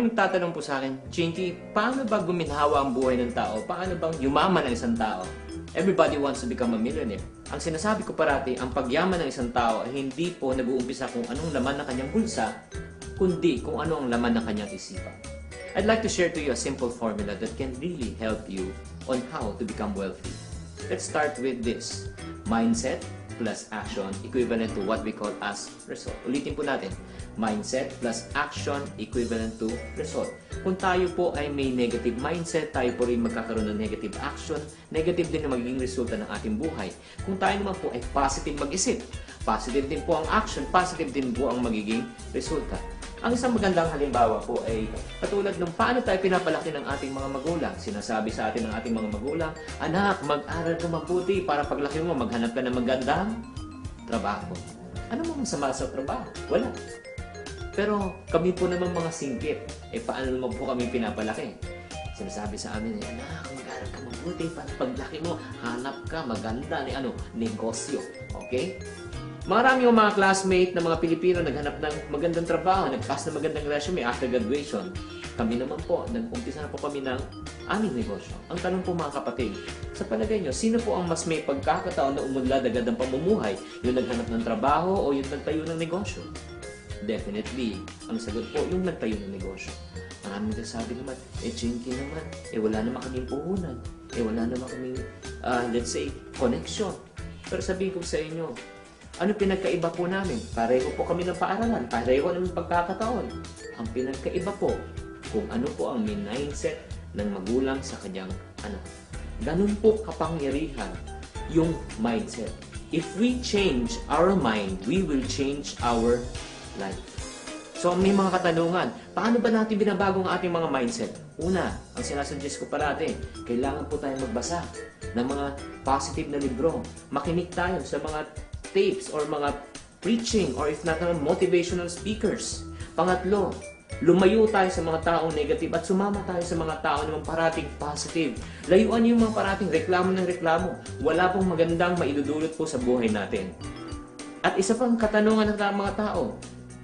Maraming nagtatanong po sa akin, Chinky, paano ba guminhawa ang buhay ng tao? Paano bang yumaman ang isang tao? Everybody wants to become a millionaire. Ang sinasabi ko parati, ang pagyaman ng isang tao ay hindi po nag-uumpisa kung anong laman ng kanyang bulsa, kundi kung ano ang laman ng kanyang isipan. I'd like to share to you a simple formula that can really help you on how to become wealthy. Let's start with this. Mindset plus action equivalent to what we call as result. Ulitin po natin. Mindset plus action equivalent to result. Kung tayo po ay may negative mindset, tayo po rin magkakaroon ng negative action, negative din na magiging resulta ng ating buhay. Kung tayo naman po ay positive mag-isip, positive din po ang action, positive din po ang magiging resulta. Ang isang magandang halimbawa po ay katulad ng paano tayo pinapalaki ng ating mga magulang. Sinasabi sa atin ng ating mga magulang, anak, mag-aral ka mabuti para paglaki mo maghanap ka ng magandang trabaho. Ano mo masama sa trabaho? Wala. Pero kami po naman mga singkit, paano naman po kami pinapalaki? Sinasabi sa amin, anak, mag-aral ka mabuti para paglaki mo, hanap ka maganda ni negosyo. Okay? Marami yung mga classmate na mga Pilipino naghanap ng magandang trabaho, nag-pass na magandang resume after graduation. Kami naman po, nag-umpisa na po kami ng aming negosyo. Ang tanong po mga kapatid, sa palagay nyo, sino po ang mas may pagkakataon na umunlad agad ang pamumuhay? Yung naghanap ng trabaho o yung nagtayo ng negosyo? Definitely, ang sagot po, yung nagtayo ng negosyo. Maraming nagsasabi naman, Chinky naman, wala naman kaming puhunan, wala naman kaming, let's say, connection. Pero sabihin ko sa inyo, ano pinagkaiba po namin? Pareho po kami ng paaralan, pareho ng pagkakataon. Ang pinagkaiba po, kung ano po ang mindset ng magulang sa kanyang anak. Ganun po kapangyarihan yung mindset. If we change our mind, we will change our life. So may mga katanungan, paano ba natin binabago ang ating mga mindset? Una, ang sinasuggest ko parati, kailangan po tayo magbasa ng mga positive na libro. Makinig tayo sa mga tapes or mga preaching or if not naman motivational speakers. Pangatlo, lumayo tayo sa mga taong negative at sumama tayo sa mga tao naman parating positive. Layuan niyo yung mga parating reklamo ng reklamo. Wala pong magandang maidudulot po sa buhay natin. At isa pang katanungan ng mga tao,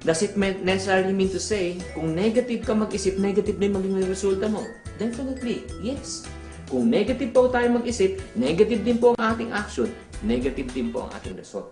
does it necessarily mean to say, kung negative ka mag-isip, negative din maging resulta mo? Definitely, yes. Kung negative po tayo mag-isip, negative din po ang ating action, negative din po ang ating result.